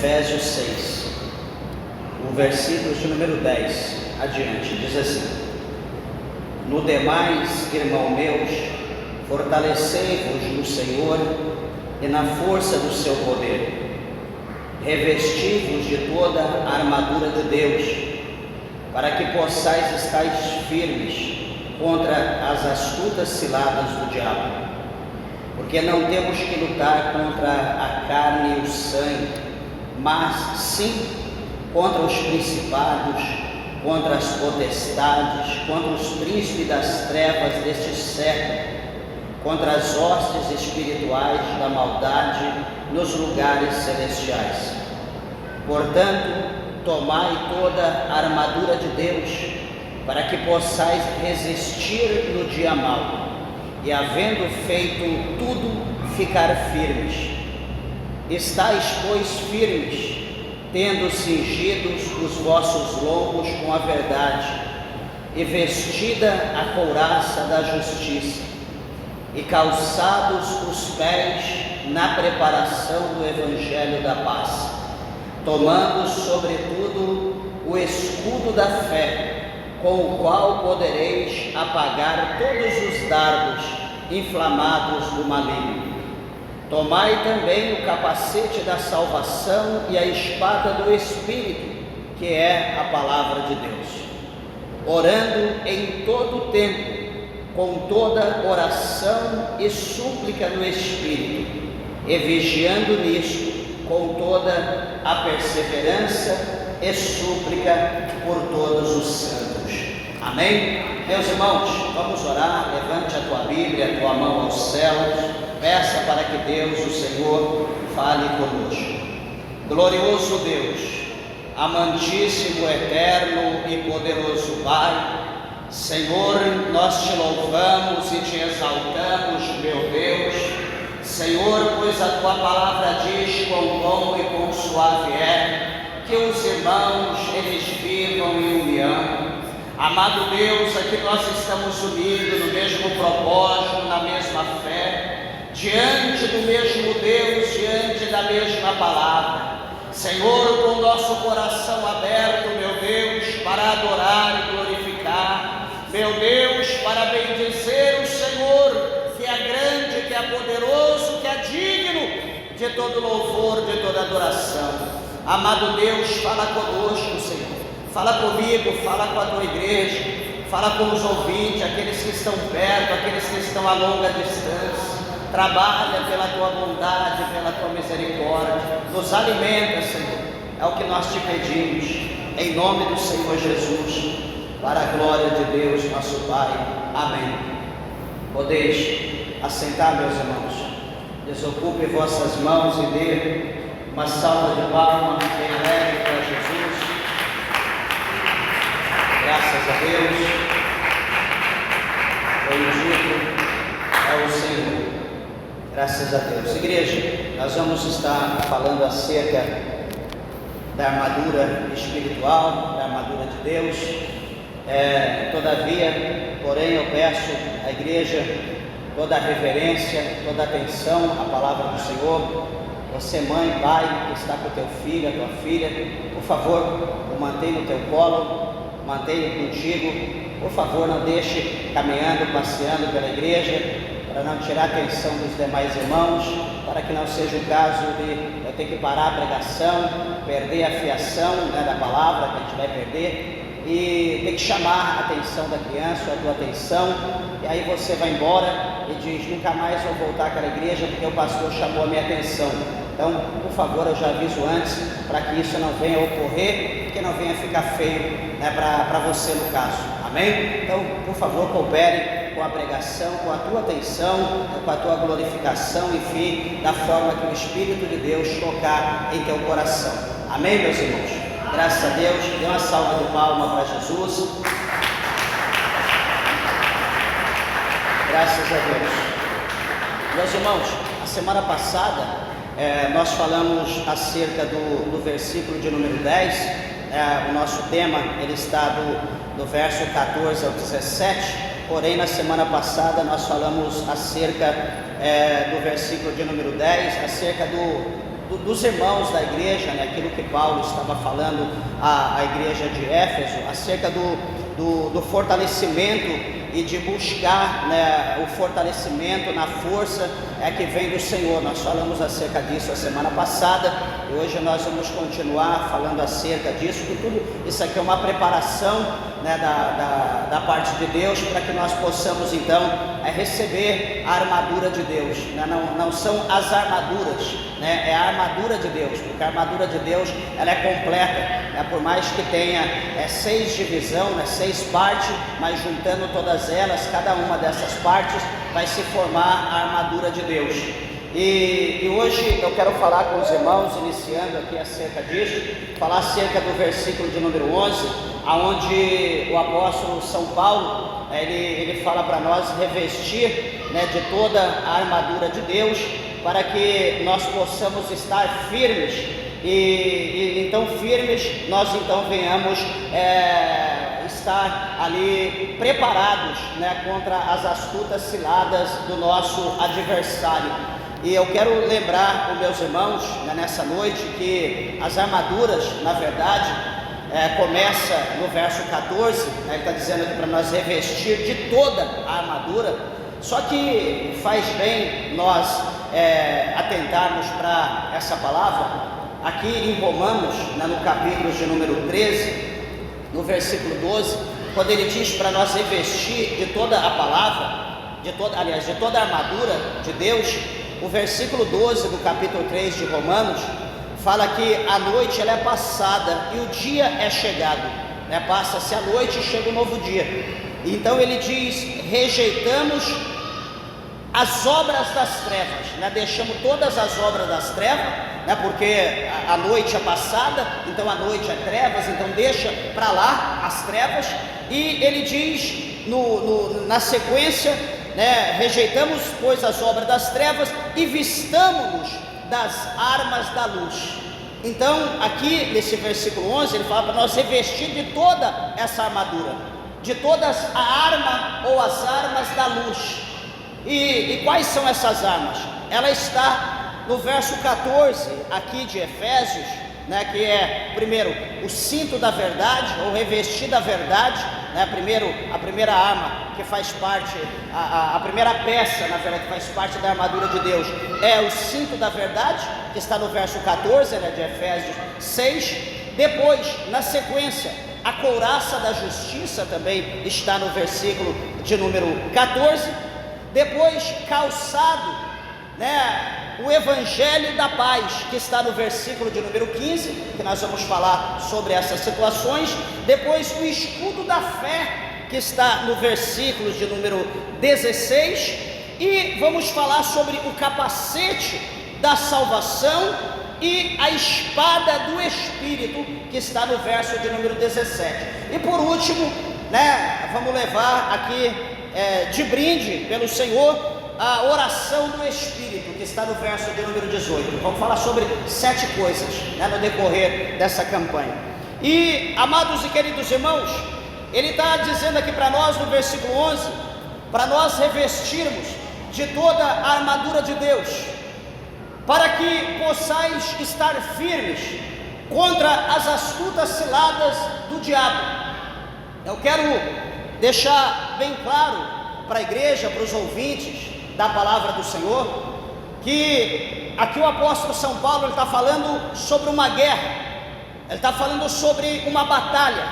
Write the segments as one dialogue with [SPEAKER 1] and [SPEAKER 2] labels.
[SPEAKER 1] Efésios 6, o versículo de número 10 adiante, diz assim: No demais, irmão meus, fortalecei-vos no Senhor e na força do seu poder, revesti-vos de toda a armadura de Deus, para que possais estar firmes contra as astutas ciladas do diabo. Porque não temos que lutar contra a carne e o sangue, mas sim contra os principados, contra as potestades, contra os príncipes das trevas deste século, contra as hostes espirituais da maldade nos lugares celestiais. Portanto, tomai toda a armadura de Deus, para que possais resistir no dia mau, e havendo feito tudo, ficar firmes. Estais, pois, firmes, tendo cingidos os vossos lombos com a verdade, e vestida a couraça da justiça, e calçados os pés na preparação do evangelho da paz, tomando sobretudo o escudo da fé, com o qual podereis apagar todos os dardos inflamados do maligno. Tomai também o capacete da salvação e a espada do Espírito, que é a palavra de Deus, orando em todo o tempo, com toda oração e súplica no Espírito, e vigiando nisto com toda a perseverança e súplica por todos os santos. Amém? Meus irmãos, vamos orar. Levante a tua Bíblia, a tua mão aos céus, peça para que Deus, o Senhor, fale conosco. Glorioso Deus, amantíssimo, eterno e poderoso Pai, Senhor, nós te louvamos e te exaltamos, meu Deus, Senhor, pois a tua palavra diz quão bom e quão suave é que os irmãos eles vivam em união. Amado Deus, aqui nós estamos unidos no mesmo propósito, na mesma fé, diante do mesmo Deus, diante da mesma palavra. Senhor, com o nosso coração aberto, meu Deus, para adorar e glorificar, meu Deus, para bendizer o Senhor, que é grande, que é poderoso, que é digno de todo louvor, de toda adoração. Amado Deus, fala conosco, Senhor. Fala comigo, fala com a tua igreja, fala com os ouvintes, aqueles que estão perto, aqueles que estão a longa distância. Trabalha pela tua bondade, pela tua misericórdia. Nos alimenta, Senhor. É o que nós te pedimos, em nome do Senhor Jesus, para a glória de Deus, nosso Pai. Amém. Podeis assentar, meus irmãos. Desocupe vossas mãos e dê uma salva de palmas bem alegre para Jesus. Graças a Deus, bendito é o Senhor, graças a Deus. Igreja, nós vamos estar falando acerca da armadura espiritual, da armadura de Deus. Todavia, porém, eu peço à igreja toda a reverência, toda a atenção à palavra do Senhor. Você, mãe, pai, que está com o teu filho, a tua filha, por favor, o mantenha no teu colo, mantenha contigo, por favor, não deixe caminhando, passeando pela igreja, para não tirar a atenção dos demais irmãos, para que não seja o caso de eu ter que parar a pregação, perder a fiação da palavra, que a gente vai perder, e ter que chamar a atenção da criança, a tua atenção, e aí você vai embora e diz: nunca mais vou voltar àquela igreja porque o pastor chamou a minha atenção. Então, por favor, eu já aviso antes, para que isso não venha a ocorrer, que não venha ficar feio, para você no caso, amém? Então, por favor, coopere com a pregação, com a tua atenção, com a tua glorificação, enfim, da forma que o Espírito de Deus tocar em teu coração, amém, meus irmãos? Graças a Deus, dê uma salva de palmas para Jesus. Graças a Deus. Meus irmãos, a semana passada nós falamos acerca do versículo de número 10, o nosso tema ele está do verso 14 ao 17, porém na semana passada nós falamos acerca do versículo de número 10, acerca dos irmãos da igreja, né, aquilo que Paulo estava falando à igreja de Éfeso, acerca do fortalecimento e de buscar, né, o fortalecimento na força que vem do Senhor. Nós falamos acerca disso a semana passada e hoje nós vamos continuar falando acerca disso, que tudo isso aqui é uma preparação, né, da parte de Deus, para que nós possamos então receber a armadura de Deus, né? Não são as armaduras, né? É a armadura de Deus, porque a armadura de Deus ela é completa, né? Por mais que tenha 6 divisões, né, 6 partes, mas juntando todas elas, cada uma dessas partes vai se formar a armadura de Deus. E hoje eu quero falar com os irmãos, iniciando aqui acerca disso, falar acerca do versículo de número 11, aonde o apóstolo São Paulo, ele fala para nós revestir, né, de toda a armadura de Deus, para que nós possamos estar firmes, e então firmes, nós então venhamos estar ali preparados, né, contra as astutas ciladas do nosso adversário. E eu quero lembrar os meus irmãos, né, nessa noite, que as armaduras, na verdade, começa no verso 14, né, ele está dizendo aqui para nós revestir de toda a armadura. Só que faz bem nós atentarmos para essa palavra, aqui em Romanos, né, no capítulo de número 13, no versículo 12, quando ele diz para nós revestir de toda a palavra, de toda a armadura de Deus. O versículo 12 do capítulo 3 de Romanos fala que a noite ela é passada e o dia é chegado, né? Passa-se a noite e chega um novo dia. Então ele diz: rejeitamos as obras das trevas, né? Deixamos todas as obras das trevas, né? Porque a noite é passada, então a noite é trevas, então deixa para lá as trevas. E ele diz na sequência, né, rejeitamos, pois, as obras das trevas e vistamo-nos das armas da luz. Então, aqui nesse versículo 11, ele fala para nós revestir de toda essa armadura, de todas a arma ou as armas da luz. E quais são essas armas? Ela está no verso 14 aqui de Efésios, né, que é, primeiro, o cinto da verdade, ou revestir da verdade, né? A primeira arma que faz parte, a primeira peça, na verdade, que faz parte da armadura de Deus, é o cinto da verdade, que está no verso 14, né, de Efésios 6. Depois, na sequência, a couraça da justiça também está no versículo de número 14. Depois, calçado, né, o evangelho da paz, que está no versículo de número 15, que nós vamos falar sobre essas situações. Depois, o escudo da fé, que está no versículo de número 16, e vamos falar sobre o capacete da salvação e a espada do Espírito, que está no verso de número 17. E por último, né, vamos levar aqui de brinde pelo Senhor a oração do Espírito, que está no verso de número 18. Vamos falar sobre 7 coisas, né, no decorrer dessa campanha. E, amados e queridos irmãos, ele está dizendo aqui para nós no versículo 11, para nós revestirmos de toda a armadura de Deus, para que possais estar firmes contra as astutas ciladas do diabo. Eu quero deixar bem claro para a igreja, para os ouvintes da palavra do Senhor, que aqui o apóstolo São Paulo está falando sobre uma guerra, ele está falando sobre uma batalha,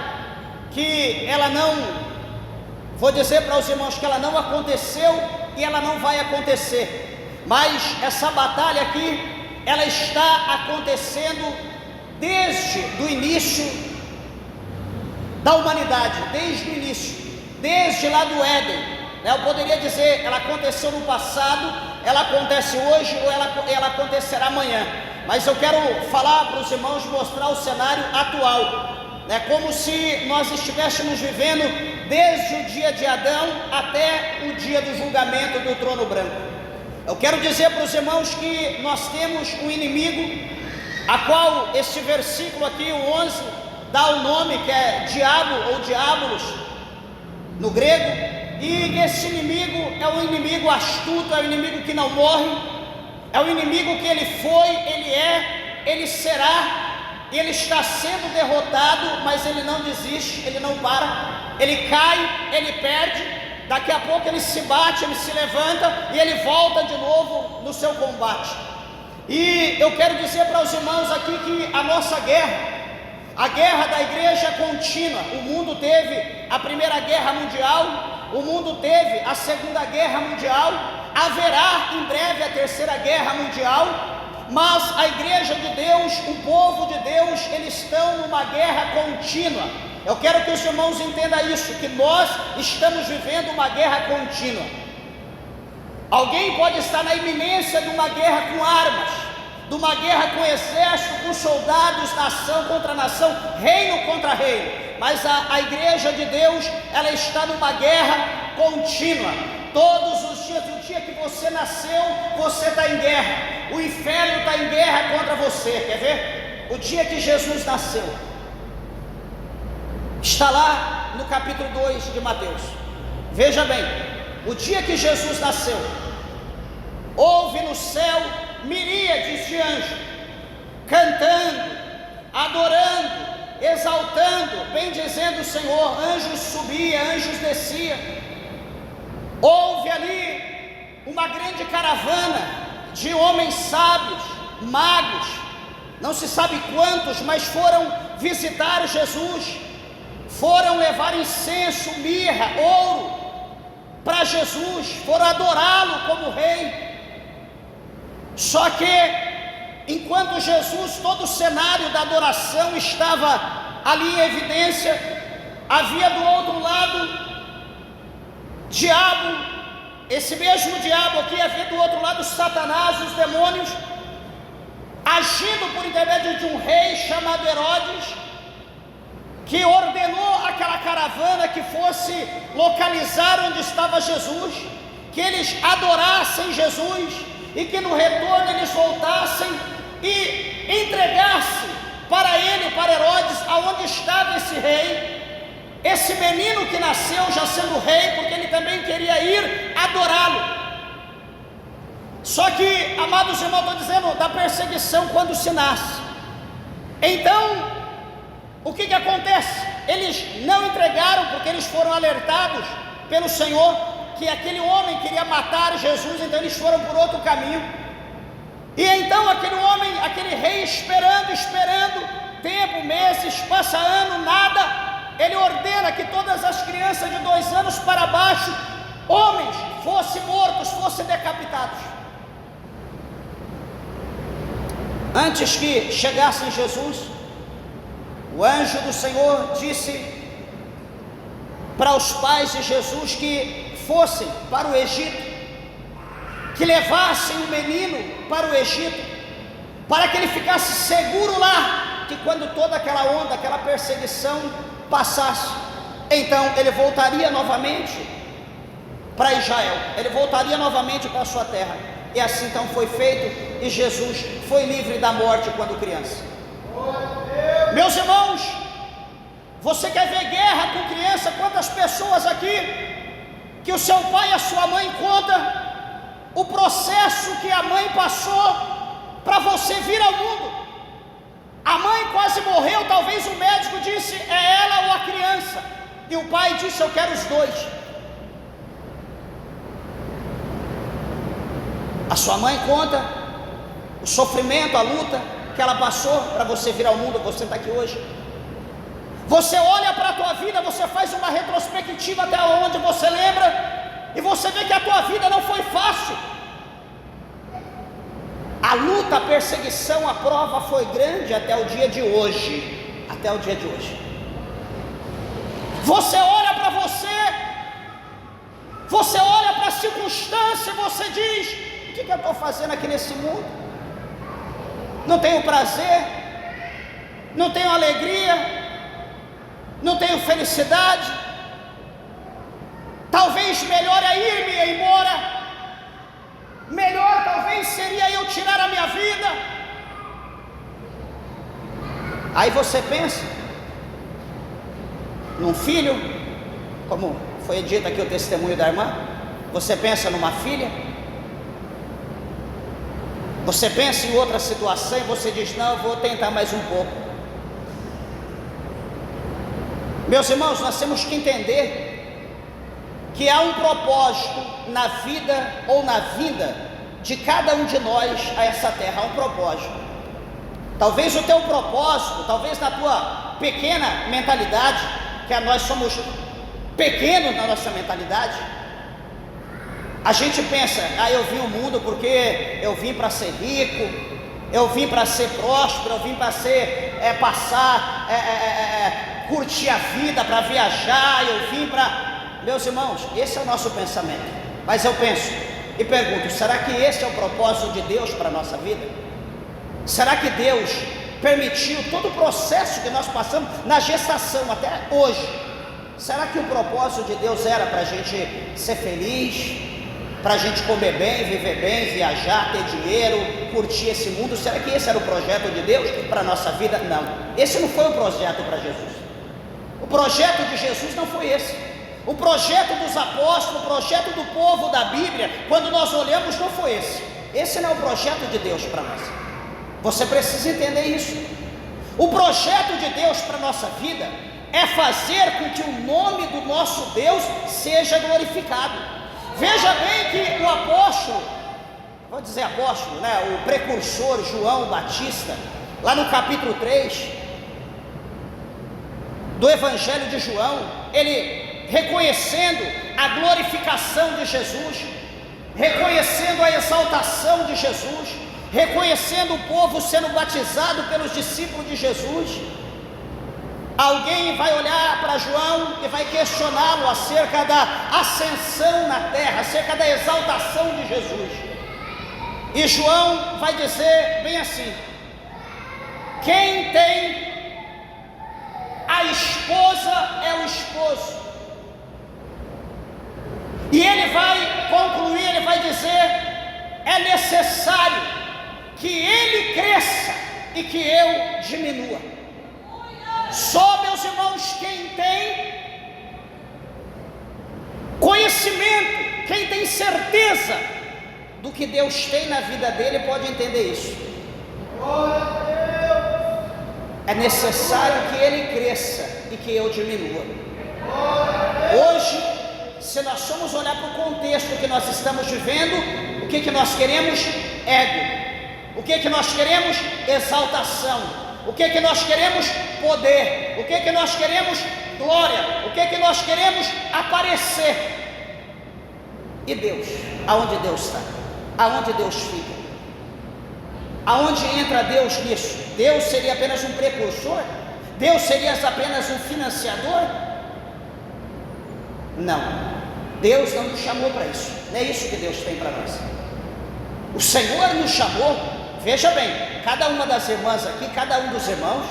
[SPEAKER 1] que ela não, vou dizer para os irmãos que ela não aconteceu e ela não vai acontecer, mas essa batalha aqui, ela está acontecendo desde o início da humanidade, desde o início, desde lá do Éden. Eu poderia dizer, ela aconteceu no passado, ela acontece hoje ou ela acontecerá amanhã, mas eu quero falar para os irmãos, mostrar o cenário atual, né, como se nós estivéssemos vivendo desde o dia de Adão até o dia do julgamento do trono branco. Eu quero dizer para os irmãos que nós temos um inimigo, a qual este versículo aqui, o 11, dá o nome que é diabo ou diabolos no grego. E esse inimigo é um inimigo astuto, é um inimigo que não morre, É o inimigo que ele foi, ele é, ele será. E ele está sendo derrotado, mas ele não desiste, ele não para. Ele cai, ele perde. Daqui a pouco ele se bate, ele se levanta e ele volta de novo no seu combate. E eu quero dizer para os irmãos aqui que a nossa guerra, a guerra da igreja é contínua. O mundo teve a Primeira Guerra Mundial, o mundo teve a Segunda Guerra Mundial, haverá em breve a Terceira Guerra Mundial, mas a igreja de Deus, o povo de Deus, eles estão numa guerra contínua. Eu quero que os irmãos entendam isso, que nós estamos vivendo uma guerra contínua. Alguém pode estar na iminência de uma guerra com armas, de uma guerra com exército, com soldados, nação contra nação, reino contra reino, mas a igreja de Deus, ela está numa guerra contínua, todos os dias. O dia que você nasceu, você está em guerra, o inferno está em guerra contra você. Quer ver? O dia que Jesus nasceu, está lá no capítulo 2 de Mateus. Veja bem, o dia que Jesus nasceu, houve no céu miríades de anjos, cantando, adorando, exaltando, bendizendo o Senhor. Anjos subia, anjos descia. Houve ali uma grande caravana de homens sábios, magos, não se sabe quantos, mas foram visitar Jesus, foram levar incenso, mirra, ouro para Jesus, foram adorá-lo como rei. Só que enquanto Jesus, todo o cenário da adoração estava ali em evidência, havia do outro lado diabo, esse mesmo diabo aqui, havia do outro lado Satanás, os demônios, agindo por intermédio de um rei chamado Herodes, que ordenou aquela caravana que fosse localizar onde estava Jesus, que eles adorassem Jesus e que no retorno eles voltassem e entregassem para ele, para Herodes, aonde estava esse rei, esse menino que nasceu já sendo rei, porque ele também queria ir adorá-lo. Só que, amados irmãos, estou dizendo da perseguição quando se nasce. Então, o que acontece? Eles não entregaram, porque eles foram alertados pelo Senhor que aquele homem queria matar Jesus, então eles foram por outro caminho. E então aquele homem, aquele rei esperando, tempo, meses, passa ano, nada. Ele ordena que todas as crianças de 2 anos para baixo, homens, fossem mortos, fossem decapitados. Antes que chegasse Jesus, o anjo do Senhor disse para os pais de Jesus que fossem para o Egito, que levassem o menino para o Egito, para que ele ficasse seguro lá, que quando toda aquela onda, aquela perseguição passasse, então ele voltaria novamente para Israel, ele voltaria novamente para a sua terra. E assim então foi feito, e Jesus foi livre da morte quando criança. Meus irmãos, você quer ver guerra com criança? Quantas pessoas aqui que o seu pai e a sua mãe conta o processo que a mãe passou para você vir ao mundo? A mãe quase morreu, talvez o médico disse é ela ou a criança, e o pai disse eu quero os dois. A sua mãe conta o sofrimento, a luta que ela passou para você vir ao mundo, você está aqui hoje. Você olha para a tua vida, você faz uma retrospectiva até onde você lembra, e você vê que a tua vida não foi fácil. A luta, a perseguição, a prova foi grande até o dia de hoje. Até o dia de hoje. Você olha para você olha para a circunstância e você diz: o que eu estou fazendo aqui nesse mundo? Não tenho prazer, não tenho alegria, não tenho felicidade. Talvez melhor é ir-me embora. Melhor talvez seria eu tirar a minha vida. Aí você pensa num filho, como foi dito aqui o testemunho da irmã. Você pensa numa filha, Você pensa em outra situação e você diz: não, eu vou tentar mais um pouco. Meus irmãos, nós temos que entender que há um propósito na vida ou na vinda de cada um de nós a essa terra. Há um propósito. Talvez o teu propósito, talvez na tua pequena mentalidade, que nós somos pequenos na nossa mentalidade, a gente pensa: eu vim ao mundo porque eu vim para ser rico, eu vim para ser próspero, eu vim para ser, curtir a vida, para viajar, eu vim para... Meus irmãos, esse é o nosso pensamento. Mas eu penso e pergunto: será que esse é o propósito de Deus para a nossa vida? Será que Deus permitiu todo o processo que nós passamos na gestação até hoje? Será que o propósito de Deus era para a gente ser feliz, para a gente comer bem, viver bem, viajar, ter dinheiro, curtir esse mundo? Será que esse era o projeto de Deus para a nossa vida? Não, esse não foi o projeto para Jesus. O projeto de Jesus não foi esse. O projeto dos apóstolos, o projeto do povo da Bíblia, quando nós olhamos, não foi esse. Esse não é o projeto de Deus para nós. Você precisa entender isso. O projeto de Deus para a nossa vida é fazer com que o nome do nosso Deus seja glorificado. Veja bem que o apóstolo, vou dizer apóstolo, o precursor João Batista, lá no capítulo 3 do Evangelho de João, ele reconhecendo a glorificação de Jesus, reconhecendo a exaltação de Jesus, reconhecendo o povo sendo batizado pelos discípulos de Jesus, alguém vai olhar para João e vai questioná-lo acerca da ascensão na terra, acerca da exaltação de Jesus. E João vai dizer bem assim: quem tem a esposa é o esposo. E ele vai concluir, ele vai dizer: é necessário que ele cresça e que eu diminua. Só, meus irmãos, quem tem conhecimento, quem tem certeza do que Deus tem na vida dele, pode entender isso. É necessário que ele cresça e que eu diminua. Hoje, se nós formos olhar para o contexto que nós estamos vivendo, o que nós queremos? Ego. O que nós queremos? Exaltação. O que nós queremos? Poder. O que nós queremos? Glória. O que nós queremos? Aparecer. E Deus? Aonde Deus está? Aonde Deus fica? Aonde entra Deus nisso? Deus seria apenas um precursor? Deus seria apenas um financiador? Não. Deus não nos chamou para isso. Não é isso que Deus tem para nós. O Senhor nos chamou. Veja bem, cada uma das irmãs aqui, cada um dos irmãos,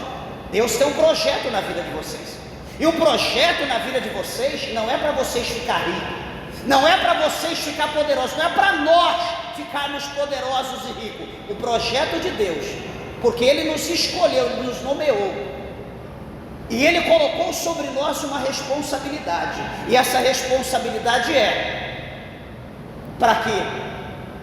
[SPEAKER 1] Deus tem um projeto na vida de vocês. E o projeto na vida de vocês não é para vocês ficar ricos, não é para vocês ficar poderosos, não é para nós ficarmos poderosos e ricos. O projeto de Deus, porque Ele nos escolheu, Ele nos nomeou, e Ele colocou sobre nós uma responsabilidade. E essa responsabilidade é para que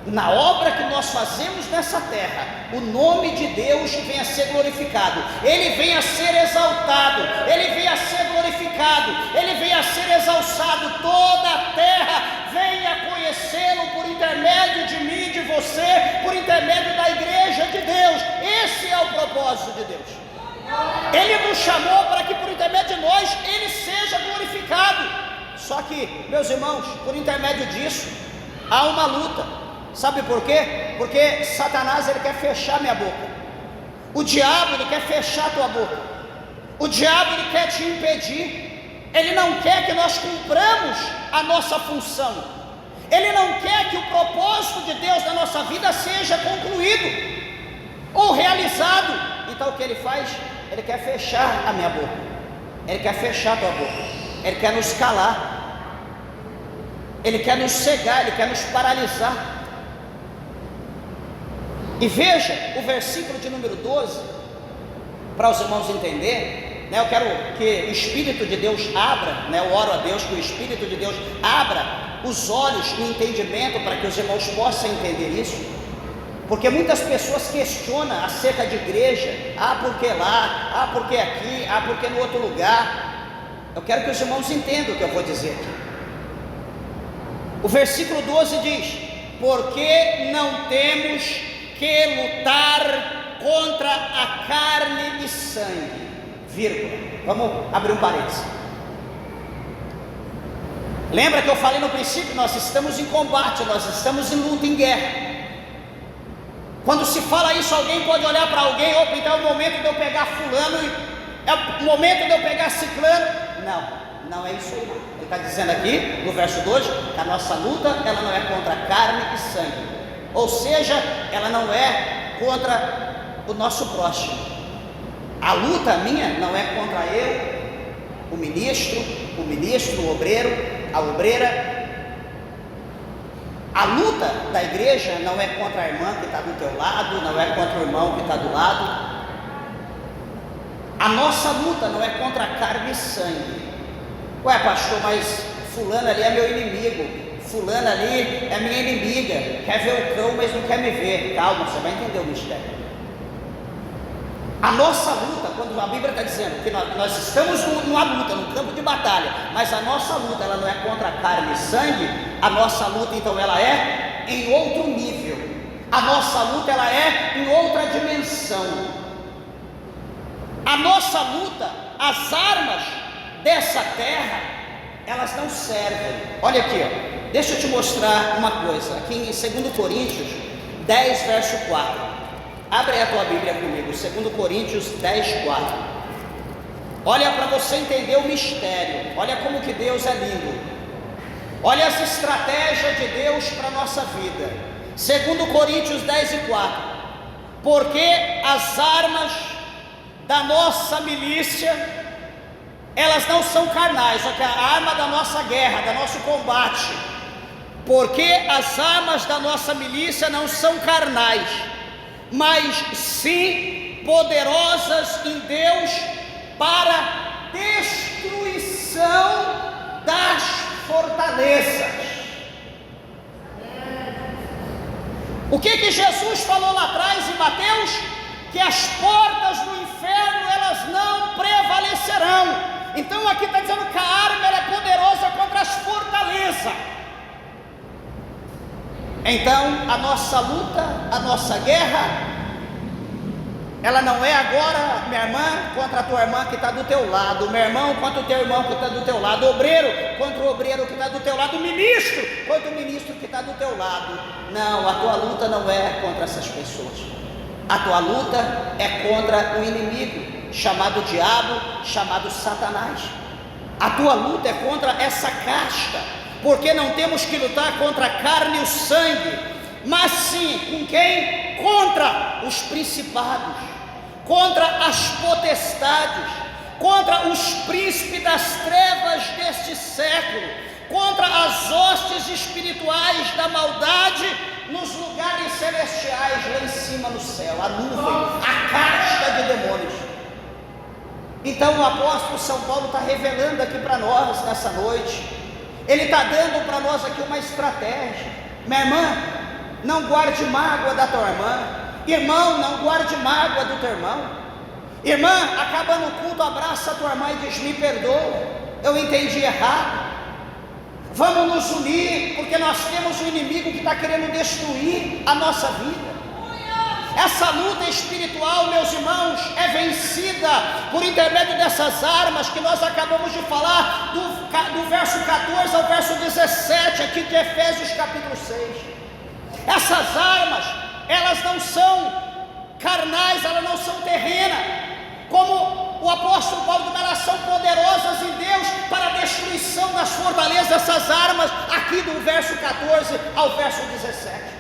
[SPEAKER 1] na obra que nós fazemos nessa terra, o nome de Deus venha a ser glorificado, Ele venha a ser exaltado, Ele venha a ser glorificado, Ele venha a ser exalçado, toda a terra venha conhecê-lo por intermédio de mim, de você, por intermédio da igreja de Deus. Esse é o propósito de Deus. Ele nos chamou para que por intermédio de nós Ele seja glorificado. Só que, meus irmãos, por intermédio disso há uma luta. Sabe por quê? Porque Satanás, ele quer fechar minha boca. O diabo, ele quer fechar tua boca. O diabo, ele quer te impedir. Ele não quer que nós cumpramos a nossa função. Ele não quer que o propósito de Deus na nossa vida seja concluído ou realizado. Então o que ele faz? Ele quer fechar a minha boca. Ele quer fechar a tua boca. Ele quer nos calar. Ele quer nos cegar, ele quer nos paralisar. E veja o versículo de número 12, para os irmãos entenderem, eu quero que o Espírito de Deus abra, eu oro a Deus que o Espírito de Deus abra os olhos, o entendimento, para que os irmãos possam entender isso. Porque muitas pessoas questionam acerca de igreja, porque lá, porque aqui, porque no outro lugar. Eu quero que os irmãos entendam o que eu vou dizer aqui. O versículo 12 diz: porque não temos que lutar contra a carne e sangue, vírgula. Vamos abrir um parênteses. Lembra que eu falei no princípio? Nós estamos em combate, nós estamos em luta, em guerra. Quando se fala isso, alguém pode olhar para alguém: opa, então é o momento de eu pegar fulano, é o momento de eu pegar ciclano. Não é isso aí não. Ele está dizendo aqui, no verso 2, que a nossa luta, ela não é contra carne e sangue. Ou seja, ela não é contra o nosso próximo. A luta minha não é contra eu, o ministro, o obreiro, a obreira. A luta da igreja não é contra a irmã que está do teu lado, não é contra o irmão que está do lado. A nossa luta não é contra carne e sangue. Ué, pastor, mas fulano ali é meu inimigo, fulano ali é minha inimiga, quer ver o cão, mas não quer me ver. Calma, você vai entender o mistério. A nossa luta, quando a Bíblia está dizendo que nós estamos numa luta, num campo de batalha, mas a nossa luta, ela não é contra carne e sangue. A nossa luta, então, ela é em outro nível. A nossa luta, ela é em outra dimensão. A nossa luta, as armas dessa terra, elas não servem. Olha aqui, ó. Deixa eu te mostrar uma coisa. Aqui em 2 Coríntios 10, verso 4. Abre a tua Bíblia comigo, 2 Coríntios 10, 4. Olha para você entender o mistério. Olha como que Deus é lindo. Olha as estratégias de Deus para a nossa vida. 2 Coríntios 10 e 4. Porque as armas da nossa milícia, elas não são carnais, só que a arma da nossa guerra, do nosso combate. Porque as armas da nossa milícia não são carnais, mas sim poderosas em Deus para destruição das fortalezas. O que Jesus falou lá atrás em Mateus? Que as portas do inferno, elas não prevalecerão. Então aqui está dizendo que a arma, ela é poderosa contra as fortalezas. Então a nossa luta, a nossa guerra, ela não é agora, minha irmã contra a tua irmã que está do teu lado, meu irmão contra o teu irmão que está do teu lado, obreiro contra o obreiro que está do teu lado, ministro contra o ministro que está do teu lado. Não, a tua luta não é contra essas pessoas. A tua luta é contra o inimigo, chamado diabo, chamado Satanás. A tua luta é contra essa casta, porque não temos que lutar contra a carne e o sangue, mas sim com quem? Contra os principados, contra as potestades, contra os príncipes das trevas deste século, contra as hostes espirituais da maldade nos lugares celestiais, lá em cima no céu, a nuvem, a casta de demônios. Então o apóstolo São Paulo está revelando aqui para nós nessa noite. Ele está dando para nós aqui uma estratégia. Minha irmã, não guarde mágoa da tua irmã. Irmão, não guarde mágoa do teu irmão. Irmã, acaba no culto, abraça a tua irmã e diz: me perdoa, eu entendi errado. Vamos nos unir, porque nós temos um inimigo que está querendo destruir a nossa vida. Essa luta espiritual, meus irmãos, é vencida por intermédio dessas armas que nós acabamos de falar, do verso 14 ao verso 17, aqui de Efésios capítulo 6. Essas armas, elas não são carnais, elas não são terrenas, como o apóstolo Paulo diz, elas são poderosas em Deus para a destruição das fortalezas. Essas armas, aqui do verso 14 ao verso 17.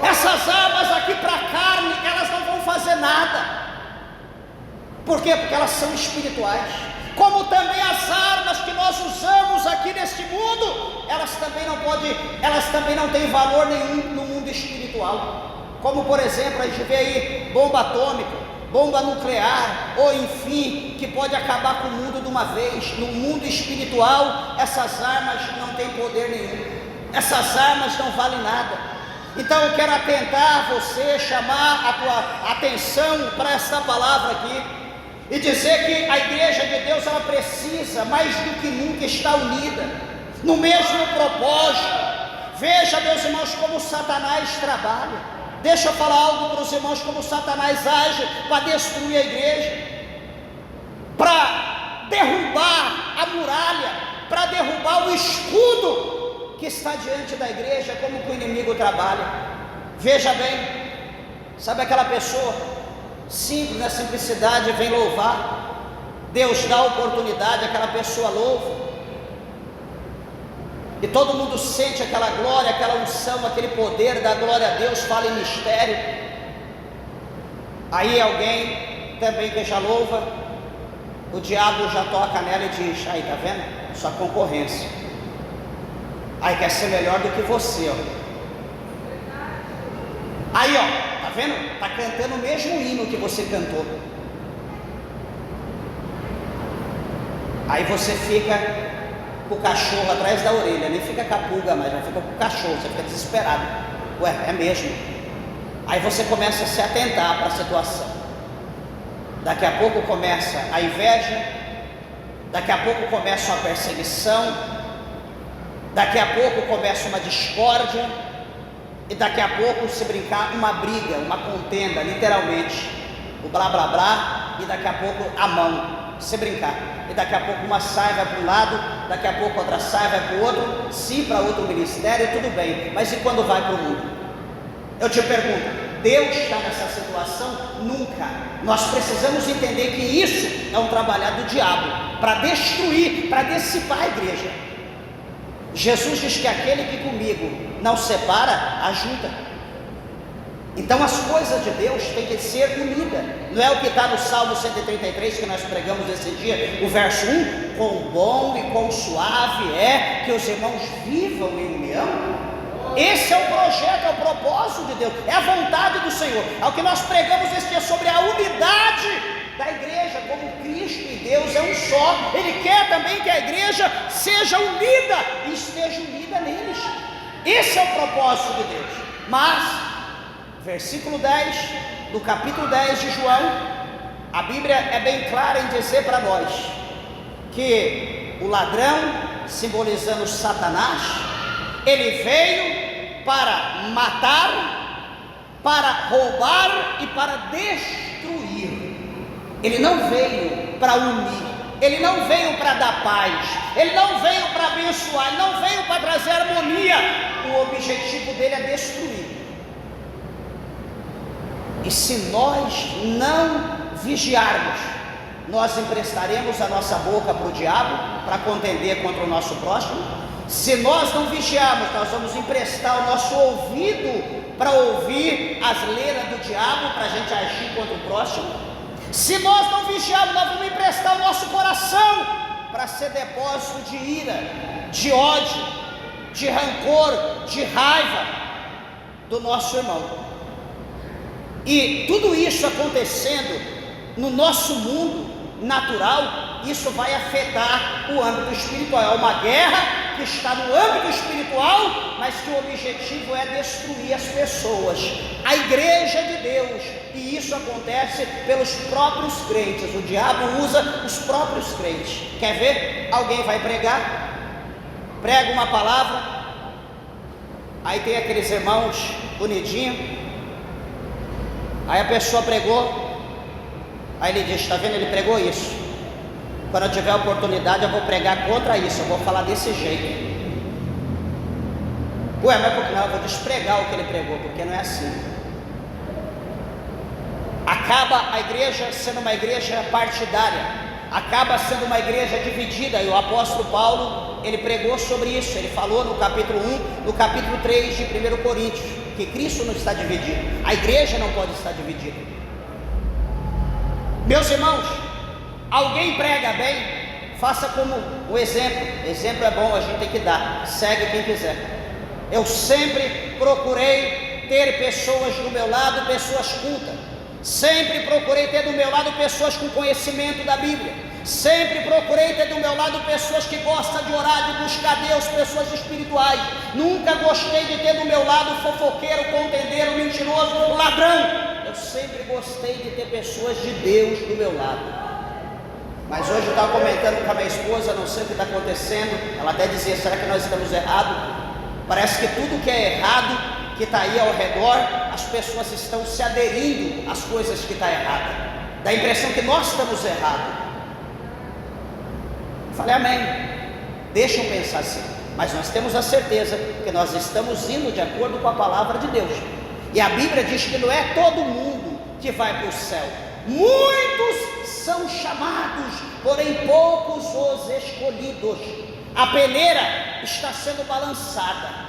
[SPEAKER 1] Essas armas aqui para a carne, elas não vão fazer nada. Por quê? Porque elas são espirituais. Como também as armas que nós usamos aqui neste mundo, elas também não têm valor nenhum no mundo espiritual. Como por exemplo, a gente vê aí bomba atômica, bomba nuclear, ou enfim, que pode acabar com o mundo de uma vez. No mundo espiritual, essas armas não têm poder nenhum. Essas armas não valem nada. Então eu quero atentar você, chamar a tua atenção para esta palavra aqui e dizer que a igreja de Deus, ela precisa mais do que nunca estar unida no mesmo propósito. Veja, meus irmãos, como Satanás trabalha. Deixa eu falar algo para os irmãos, como Satanás age para destruir a igreja, para derrubar a muralha, para derrubar o escudo que está diante da igreja, como que o inimigo trabalha. Veja bem, sabe aquela pessoa simples, na simplicidade, vem louvar, Deus dá oportunidade, aquela pessoa louva, e todo mundo sente aquela glória, aquela unção, aquele poder da glória a Deus, fala em mistério. Aí alguém também que já louva, o diabo já toca nela e diz: aí, tá vendo? Sua concorrência, aí quer ser melhor do que você, ó. Aí, ó, tá vendo? Tá cantando o mesmo hino que você cantou. Aí você fica com o cachorro atrás da orelha, nem fica com a pulga mais, já fica com o cachorro, você fica desesperado. Ué, é mesmo? Aí você começa a se atentar para a situação. Daqui a pouco começa a inveja, daqui a pouco começa uma perseguição, daqui a pouco começa uma discórdia, e daqui a pouco, se brincar, uma briga, uma contenda, literalmente, o blá blá blá, e daqui a pouco a mão, se brincar, e daqui a pouco uma sai, vai para um lado, daqui a pouco outra sai, vai para o outro, sim, para outro ministério, tudo bem, mas e quando vai para o mundo? Eu te pergunto, Deus está nessa situação? Nunca. Nós precisamos entender que isso é um trabalhar do diabo, para destruir, para dissipar a igreja. Jesus diz que aquele que comigo não separa, ajuda. Então as coisas de Deus têm que ser unidas. Não é o que está no Salmo 133 que nós pregamos esse dia, o verso 1: quão bom e quão suave é que os irmãos vivam em união. Esse é o projeto, é o propósito de Deus, é a vontade do Senhor. É o que nós pregamos esse dia sobre a unidade da igreja, como Cristo e Deus é um só. Ele quer também que a igreja seja unida e esteja unida neles. Esse é o propósito de Deus. Mas, versículo 10 do capítulo 10 de João, a Bíblia é bem clara em dizer para nós que o ladrão, simbolizando Satanás, ele veio para matar, para roubar e para destruir. Ele não veio para unir, ele não veio para dar paz, ele não veio para abençoar, ele não veio para trazer harmonia. O objetivo dele é destruir. E se nós não vigiarmos, nós emprestaremos a nossa boca para o diabo para contender contra o nosso próximo. Se nós não vigiarmos, nós vamos emprestar o nosso ouvido para ouvir as leiras do diabo, para a gente agir contra o próximo. Se nós não vigiarmos, nós vamos emprestar o nosso coração para ser depósito de ira, de ódio, de rancor, de raiva do nosso irmão. E tudo isso acontecendo no nosso mundo natural, isso vai afetar o âmbito espiritual. É uma guerra que está no âmbito espiritual, mas que o objetivo é destruir as pessoas, a igreja de Deus. E isso acontece pelos próprios crentes. O diabo usa os próprios crentes. Quer ver? Alguém vai pregar, prega uma palavra, aí tem aqueles irmãos unidinhos, aí a pessoa pregou, aí ele diz: está vendo, ele pregou isso, quando eu tiver a oportunidade eu vou pregar contra isso, eu vou falar desse jeito. Ué, mas por que não? Eu vou despregar o que ele pregou, porque não é assim. Acaba a igreja sendo uma igreja partidária, acaba sendo uma igreja dividida. E o apóstolo Paulo, ele pregou sobre isso. Ele falou no capítulo 1, no capítulo 3 de 1 Coríntios, que Cristo não está dividido, a igreja não pode estar dividida. Meus irmãos, alguém prega bem, faça como o exemplo. Exemplo é bom, a gente tem que dar, segue quem quiser. Eu sempre procurei ter pessoas do meu lado, pessoas cultas. Sempre procurei ter do meu lado pessoas com conhecimento da Bíblia, Sempre procurei ter do meu lado pessoas que gostam de orar, de buscar Deus, pessoas espirituais. Nunca gostei de ter do meu lado fofoqueiro, contendeiro, mentiroso, ladrão. Eu sempre gostei de ter pessoas de Deus do meu lado. Mas hoje eu estava comentando com a minha esposa, não sei o que está acontecendo. Ela até dizia, será que nós estamos errados? Parece que tudo que é errado, que está aí ao redor, as pessoas estão se aderindo às coisas que estão erradas. Dá a impressão que nós estamos errados. Falei, amém. Deixa eu pensar assim. Mas nós temos a certeza que nós estamos indo de acordo com a palavra de Deus. E a Bíblia diz que não é todo mundo que vai para o céu. Muitos são chamados, porém poucos os escolhidos. A peneira está sendo balançada.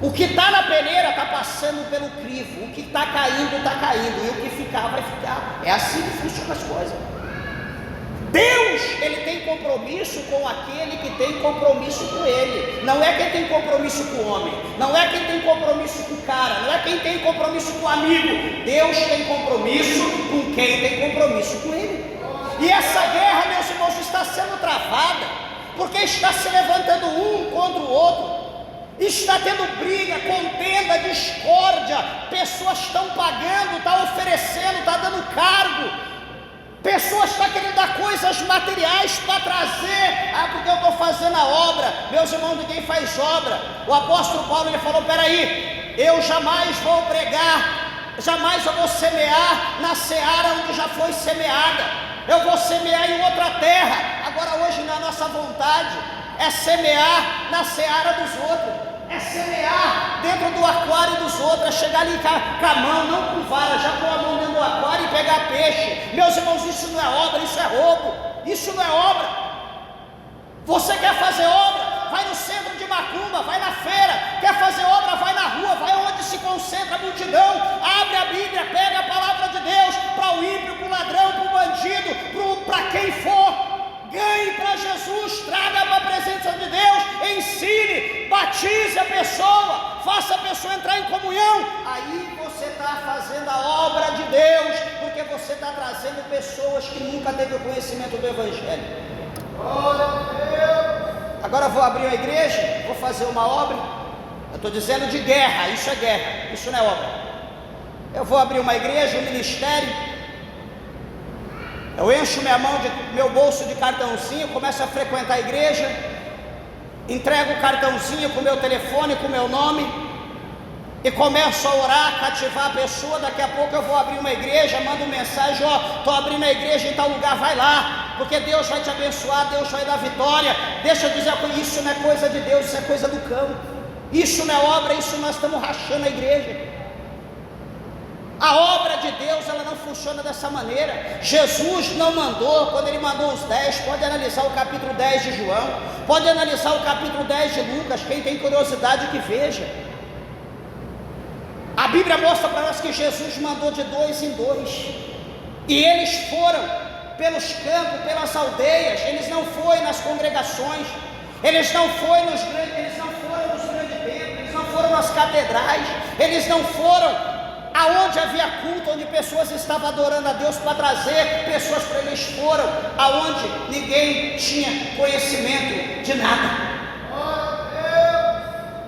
[SPEAKER 1] O que está na peneira está passando pelo crivo. O que está caindo, e o que ficar, vai ficar. É assim que funcionam as coisas. Deus, Ele tem compromisso com aquele que tem compromisso com Ele. Não é quem tem compromisso com o homem, não é quem tem compromisso com o cara, não é quem tem compromisso com o amigo. Deus tem compromisso com quem tem compromisso com Ele. E essa guerra, meus irmãos, está sendo travada, porque está se levantando um contra o outro. Está tendo briga, contenda, discórdia. Pessoas estão pagando, estão oferecendo, estão dando cargo. Pessoas estão querendo dar coisas materiais para trazer. Porque eu estou fazendo a obra. Meus irmãos, ninguém faz obra. O apóstolo Paulo, ele falou, peraí, eu jamais vou pregar, jamais eu vou semear na seara onde já foi semeada. Eu vou semear em outra terra. Agora hoje na nossa vontade é semear na seara dos outros, é semear dentro do aquário dos outros, é chegar ali com a mão, não com vara, já com a mão dentro do aquário e pegar peixe. Meus irmãos, isso não é obra, isso é roubo, isso não é obra. Você quer fazer obra? Vai no centro de Macumba, vai na feira. Quer fazer obra? Vai na rua, vai onde se concentra a multidão. Abre a Bíblia, pega a palavra de Deus para o ímpio, para o ladrão, para o bandido, para quem for. Ganhe para Jesus, traga para a presença de Deus, ensine, batize a pessoa, faça a pessoa entrar em comunhão. Aí você está fazendo a obra de Deus, porque você está trazendo pessoas que nunca teve o conhecimento do Evangelho. Agora eu vou abrir uma igreja, vou fazer uma obra. Eu estou dizendo de guerra, isso é guerra, isso não é obra. Eu vou abrir uma igreja, um ministério. Eu encho meu bolso de cartãozinho, começo a frequentar a igreja, entrego o cartãozinho com o meu telefone, com o meu nome, e começo a orar, cativar a pessoa. Daqui a pouco eu vou abrir uma igreja, mando mensagem, estou abrindo a igreja em tal lugar, vai lá, porque Deus vai te abençoar, Deus vai dar vitória. Deixa eu dizer, isso não é coisa de Deus, isso é coisa do cão, isso não é obra, isso nós estamos rachando a igreja. A obra de Deus, ela não funciona dessa maneira. Jesus não mandou, quando Ele mandou os 10, pode analisar o capítulo 10 de João, pode analisar o capítulo 10 de Lucas, quem tem curiosidade que veja. A Bíblia mostra para nós que Jesus mandou de 2 em 2, e eles foram pelos campos, pelas aldeias, eles não foram nas congregações, eles não foram nos grandes templos, eles não foram nas catedrais, eles não foram aonde havia culto, onde pessoas estavam adorando a Deus para trazer pessoas para eles. Foram aonde ninguém tinha conhecimento de nada.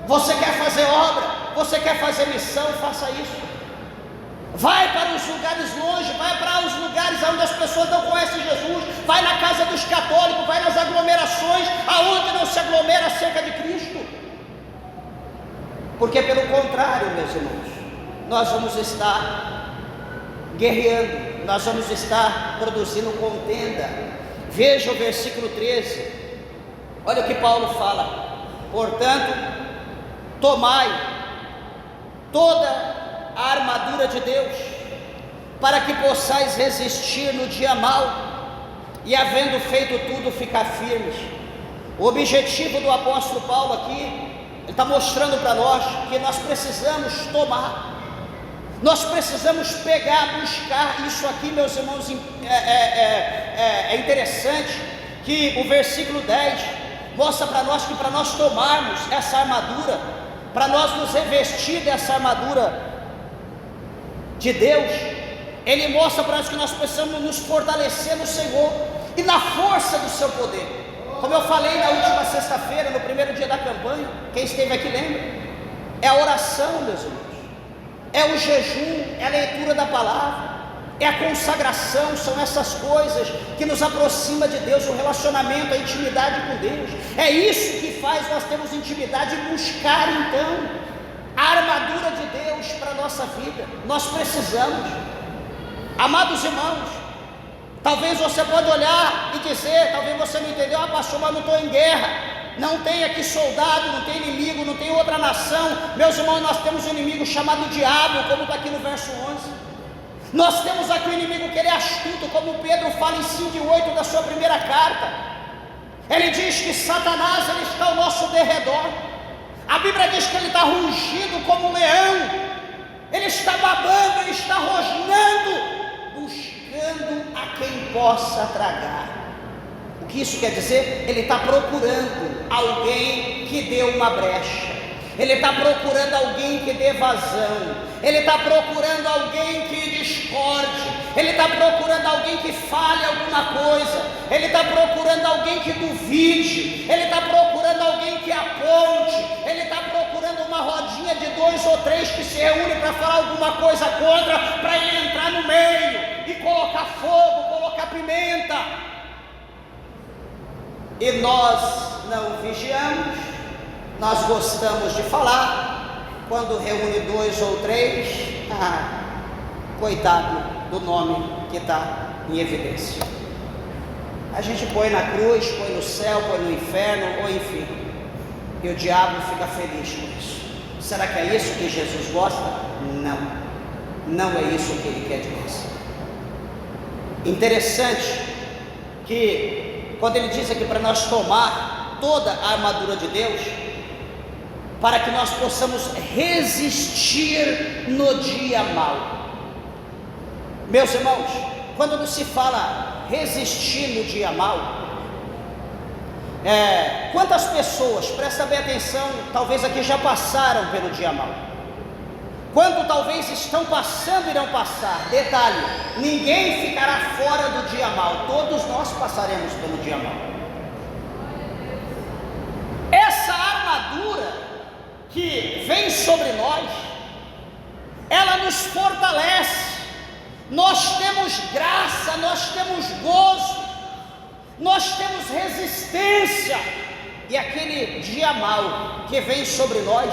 [SPEAKER 1] Você quer fazer obra, você quer fazer missão, faça isso. Vai para os lugares longe, vai para os lugares onde as pessoas não conhecem Jesus, vai na casa dos católicos, vai nas aglomerações, aonde não se aglomera acerca de Cristo. Porque pelo contrário, meus irmãos, nós vamos estar guerreando, nós vamos estar produzindo contenda. Veja o versículo 13, olha o que Paulo fala: portanto, tomai toda a armadura de Deus, para que possais resistir no dia mau, e havendo feito tudo, ficar firmes. O objetivo do apóstolo Paulo aqui, ele está mostrando para nós que nós precisamos tomar. Nós precisamos pegar, buscar isso aqui, meus irmãos. É interessante que o versículo 10 mostra para nós que para nós tomarmos essa armadura, para nós nos revestir dessa armadura de Deus, ele mostra para nós que nós precisamos nos fortalecer no Senhor. e na força do seu poder. Como eu falei na última sexta-feira, no primeiro dia da campanha, quem esteve aqui lembra? É a oração, meus irmãos, é o jejum, é a leitura da palavra, é a consagração, são essas coisas que nos aproxima de Deus, o relacionamento, a intimidade com Deus. É isso que faz nós termos intimidade e buscar então a armadura de Deus para a nossa vida. Nós precisamos, amados irmãos. Talvez você pode olhar e dizer, talvez você não entendeu, pastor, mas não estou em guerra, não tem aqui soldado, não tem inimigo, não tem outra nação. Meus irmãos, nós temos um inimigo chamado diabo, como está aqui no verso 11. Nós temos aqui um inimigo que ele é astuto, como Pedro fala em 5:8 da sua primeira carta. Ele diz que Satanás, ele está ao nosso derredor. A Bíblia diz que ele está rugindo como um leão, ele está babando, ele está rosnando, buscando a quem possa tragar. O que isso quer dizer? Ele está procurando alguém que dê uma brecha, ele está procurando alguém que dê vazão, ele está procurando alguém que discorde, ele está procurando alguém que fale alguma coisa, ele está procurando alguém que duvide, ele está procurando alguém que aponte, ele está procurando uma rodinha de 2 ou 3 que se reúne para falar alguma coisa contra, para ele entrar no meio e colocar fogo, colocar pimenta. E nós não vigiamos, nós gostamos de falar. Quando reúne 2 ou 3, coitado do nome que está em evidência. A gente põe na cruz, põe no céu, põe no inferno, ou enfim, e o diabo fica feliz com isso. Será que é isso que Jesus gosta? Não, não é isso que ele quer de nós. Interessante que quando ele diz aqui para nós tomar toda a armadura de Deus, para que nós possamos resistir no dia mau. Meus irmãos, quando não se fala resistir no dia mau, quantas pessoas, presta bem atenção, talvez aqui já passaram pelo dia mau? Quanto talvez estão passando e irão passar? Detalhe, ninguém ficará fora do dia mau, todos nós passaremos pelo dia mau. Essa armadura que vem sobre nós, ela nos fortalece. Nós temos graça, nós temos gozo, nós temos resistência. E aquele dia mau que vem sobre nós,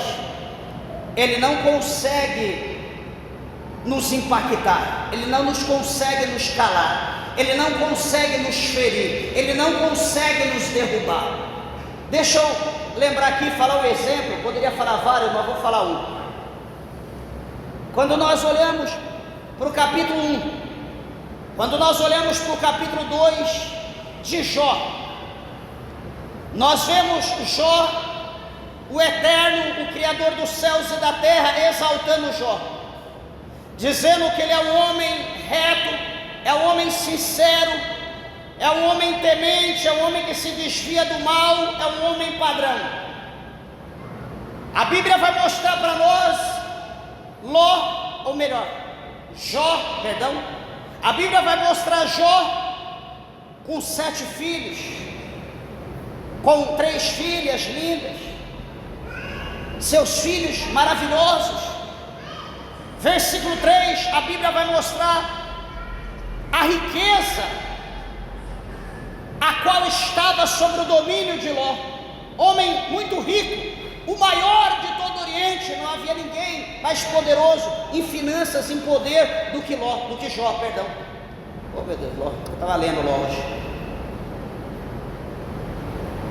[SPEAKER 1] ele não consegue nos impactar, ele não nos consegue nos calar, ele não consegue nos ferir, ele não consegue nos derrubar. Deixa eu lembrar aqui, falar um exemplo, poderia falar vários, mas vou falar um. Quando nós olhamos para o capítulo 1, quando nós olhamos para o capítulo 2 de Jó, nós vemos Jó, o Eterno, o Criador dos céus e da terra, exaltando Jó, dizendo que ele é um homem reto, é um homem sincero, é um homem temente, é um homem que se desvia do mal, é um homem padrão. A Bíblia vai mostrar para nós Jó, a Bíblia vai mostrar Jó com 7 filhos, com 3 filhas lindas, seus filhos maravilhosos. Versículo 3, a Bíblia vai mostrar a riqueza a qual estava sobre o domínio de Ló, homem muito rico, o maior de todo o Oriente. Não havia ninguém mais poderoso em finanças, em poder do que Jó, perdão. Oh meu Deus, Ló, eu estava lendo Ló hoje.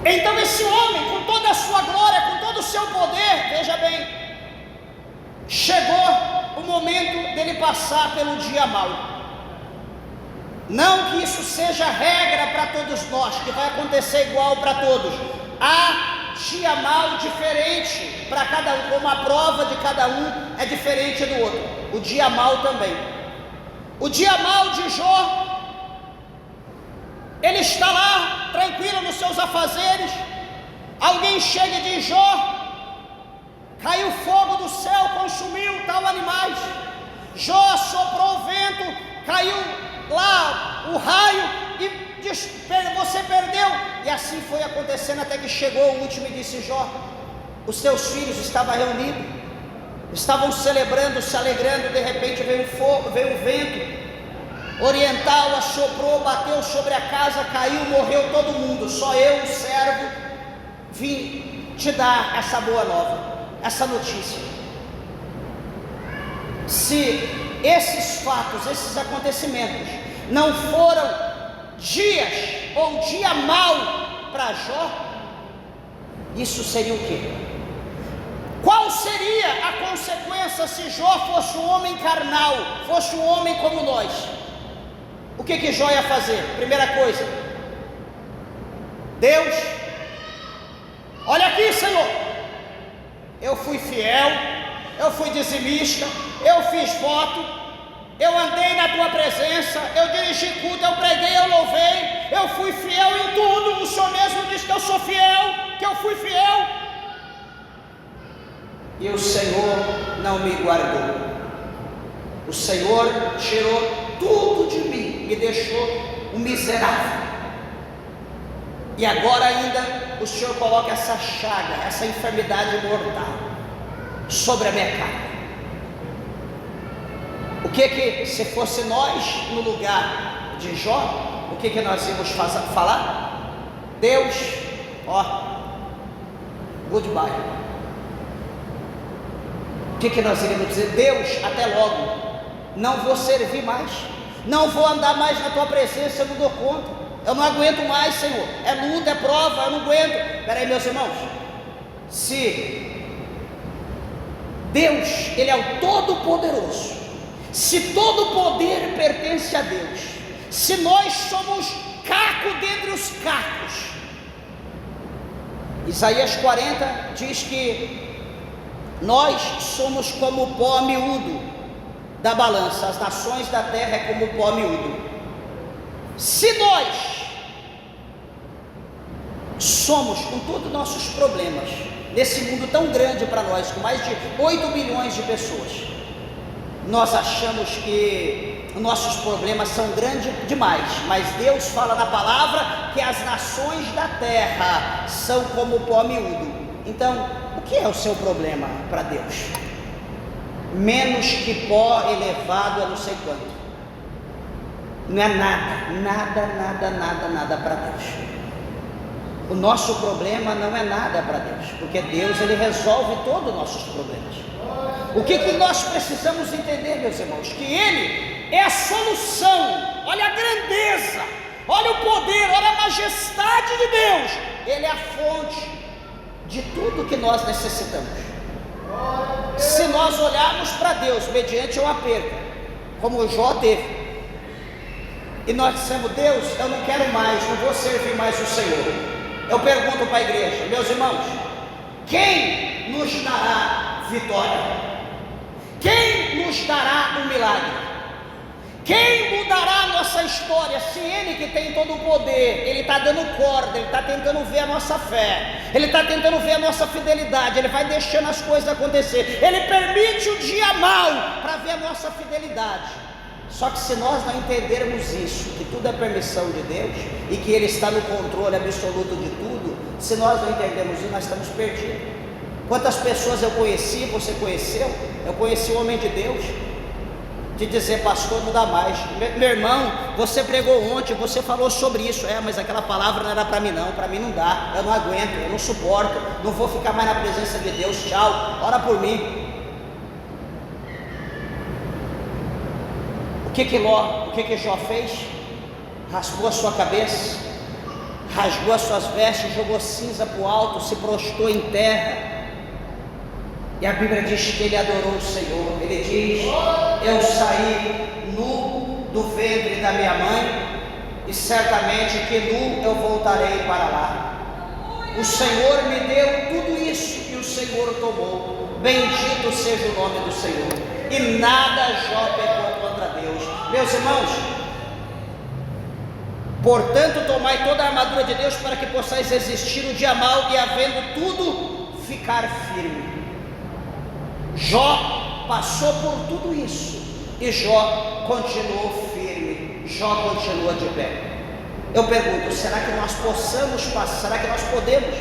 [SPEAKER 1] Então esse homem, com toda a sua glória, com todo o seu poder, veja bem, chegou o momento dele passar pelo dia mau. Não que isso seja regra para todos nós, que vai acontecer igual para todos. Há dia mau diferente para cada um, como a prova de cada um é diferente do outro. O dia mau também. O dia mau de Jó, ele está lá, tranquilo nos seus afazeres. Alguém chega e diz: Jó, caiu fogo do céu, consumiu tal animais. Jó soprou o vento, caiu lá o raio e você perdeu. E assim foi acontecendo até que chegou o último e disse: Jó, os teus filhos estavam reunidos, estavam celebrando, se alegrando. De repente veio um vento oriental, assoprou, bateu sobre a casa, caiu, morreu todo mundo. Só eu, o servo, vim te dar essa boa nova, essa notícia. Se esses fatos, esses acontecimentos não foram dias ou um dia mau para Jó, isso seria o quê? Qual seria a consequência se Jó fosse um homem carnal, fosse um homem como nós? O que Jó ia fazer? Primeira coisa: Deus, olha aqui, Senhor, eu fui fiel, eu fui dizimista, eu fiz voto, eu andei na tua presença, eu dirigi culto, eu preguei, eu louvei, eu fui fiel em tudo. O Senhor mesmo disse que eu sou fiel, que eu fui fiel, e o Senhor não me guardou. O Senhor tirou tudo de mim, me deixou um miserável. E agora ainda o Senhor coloca essa chaga, essa enfermidade mortal sobre a minha carne. O que se fosse nós no lugar de Jó, o que nós íamos falar? Deus, goodbye. O que nós iríamos dizer? Deus, até logo, não vou servir mais, não vou andar mais na tua presença, eu não dou conta, eu não aguento mais, Senhor, é luta, é prova, eu não aguento. Peraí, meus irmãos, se Deus, Ele é o Todo-Poderoso, se todo o poder pertence a Deus, se nós somos caco dentre os cacos, Isaías 40 diz que nós somos como o pó miúdo da balança, as nações da terra é como o pó miúdo. Se nós somos, com todos os nossos problemas, nesse mundo tão grande para nós, com mais de 8 bilhões de pessoas, nós achamos que os nossos problemas são grandes demais, mas Deus fala na palavra que as nações da terra são como o pó miúdo. Então, o que é o seu problema para Deus? Menos que pó elevado a não sei quanto. Não é nada para Deus. O nosso problema não é nada para Deus, porque Deus, Ele resolve todos os nossos problemas. O que nós precisamos entender, meus irmãos? Que Ele é a solução. Olha a grandeza, olha o poder, olha a majestade de Deus. Ele é a fonte de tudo que nós necessitamos. Se nós olharmos para Deus mediante uma perda, como o Jó teve, e nós dissemos: Deus, eu não quero mais, não vou servir mais o Senhor. Eu pergunto para a igreja, meus irmãos, quem nos dará vitória? Quem nos dará um milagre? Quem mudará a nossa história? Se Ele, que tem todo o poder, Ele está dando corda, Ele está tentando ver a nossa fé, Ele está tentando ver a nossa fidelidade, Ele vai deixando as coisas acontecer, Ele permite o dia mau para ver a nossa fidelidade. Só que se nós não entendermos isso, que tudo é permissão de Deus e que Ele está no controle absoluto de tudo, se nós não entendermos isso, nós estamos perdidos. Quantas pessoas eu conheci, você conheceu? Eu conheci o homem de Deus, de dizer: pastor, não dá mais. Meu irmão, você pregou ontem, você falou sobre isso. Mas aquela palavra não era para mim não dá, eu não aguento, eu não suporto, não vou ficar mais na presença de Deus, tchau, ora por mim. O que Jó fez? Raspou a sua cabeça, rasgou as suas vestes, jogou cinza para o alto, se prostrou em terra. E a Bíblia diz que ele adorou o Senhor. Ele diz: eu saí nu do ventre da minha mãe, e certamente que nu eu voltarei para lá. O Senhor me deu tudo isso e o Senhor tomou. Bendito seja o nome do Senhor. E nada Jó pecou contra Deus. Meus irmãos, portanto, tomai toda a armadura de Deus para que possais resistir no dia mau e, havendo tudo, ficar firme. Jó passou por tudo isso e Jó continuou firme, Jó continua de pé. Eu pergunto, será que nós podemos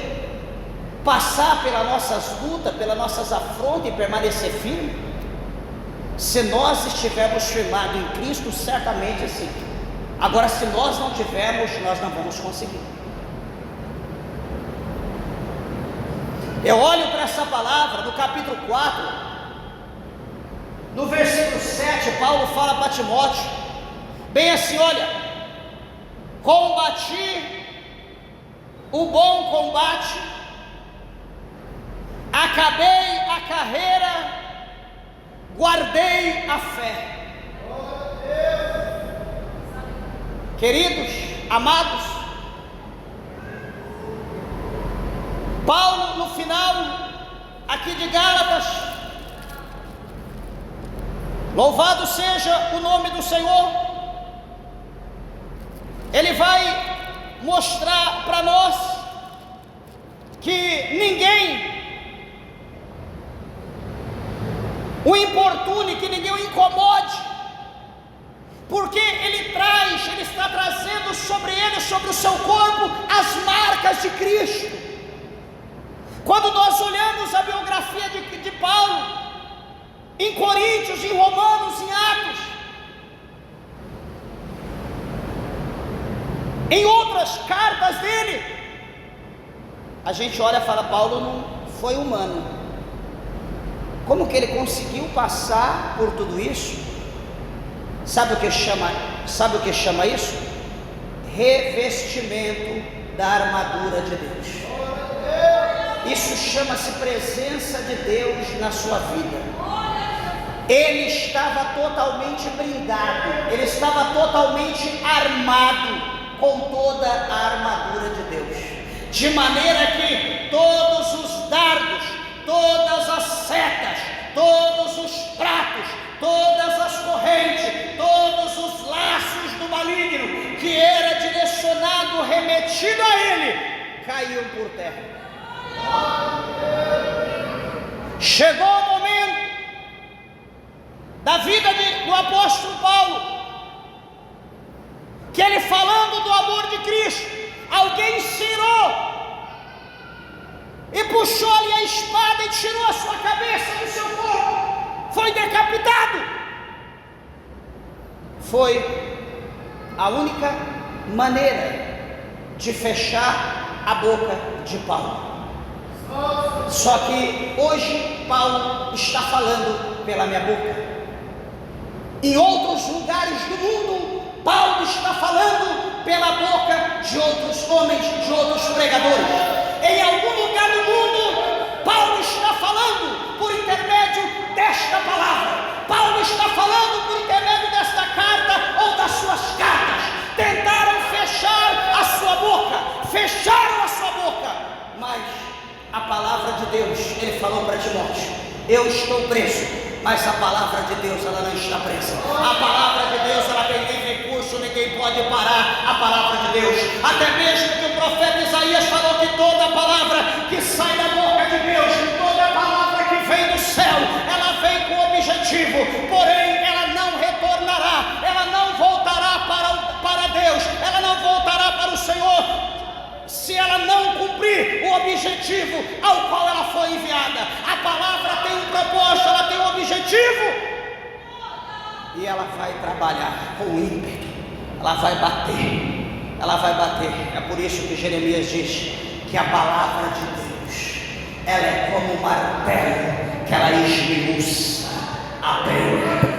[SPEAKER 1] passar pelas nossas lutas, pelas nossas afrontas e permanecer firme? Se nós estivermos firmados em Cristo, certamente sim. Agora, se nós não tivermos, nós não vamos conseguir. Eu olho para essa palavra no capítulo 4, no versículo 7, Paulo fala para Timóteo, bem assim, olha: combati o bom combate, acabei a carreira, guardei a fé. Queridos, amados, Paulo, no final aqui de Gálatas, louvado seja o nome do Senhor, ele vai mostrar para nós que ninguém o importune, que ninguém o incomode, porque ele está trazendo sobre ele, sobre o seu corpo, as marcas de Cristo. Quando nós olhamos a biografia de Paulo, em Coríntios, em Romanos, em Atos, em outras cartas dele, a gente olha e fala: Paulo não foi humano. Como que ele conseguiu passar por tudo isso? Sabe o que chama isso? Revestimento da armadura de Deus. Isso chama-se presença de Deus na sua vida. Ele estava totalmente blindado, ele estava totalmente armado com toda a armadura de Deus, de maneira que todos os dardos, todas as setas, todos os pratos, todas as correntes, todos os laços do maligno que era direcionado, remetido a ele, caíam por terra. Chegou o momento da vida do apóstolo Paulo, que ele, falando do amor de Cristo, alguém cirou e puxou ali a espada e tirou a sua cabeça do seu corpo, foi decapitado. Foi a única maneira de fechar a boca de Paulo. Só que hoje Paulo está falando pela minha boca. Em outros lugares do mundo, Paulo está falando pela boca de outros homens, de outros pregadores. Em algum lugar do mundo, Paulo está falando por intermédio desta palavra. Paulo está falando por intermédio desta carta ou das suas cartas. Tentaram fechar a sua boca, fecharam a sua boca, mas a palavra de Deus, ele falou para Timóteo: eu estou preso, mas a palavra de Deus, ela não está presa. A palavra de Deus, ela tem livre curso, ninguém pode parar a palavra de Deus. Até mesmo que o profeta Isaías falou que toda palavra que sai da boca de Deus, toda palavra que vem do céu, ela vem com objetivo, porém ela não retornará, ela não voltará para Deus, ela não voltará para o Senhor, se ela não cumprir o objetivo ao qual ela foi enviada. A palavra tem um propósito, ela tem um objetivo, e ela vai trabalhar com ímpeto, ela vai bater, ela vai bater. É por isso que Jeremias diz que a palavra de Deus, ela é como um martelo, que ela esmiuça a pedra.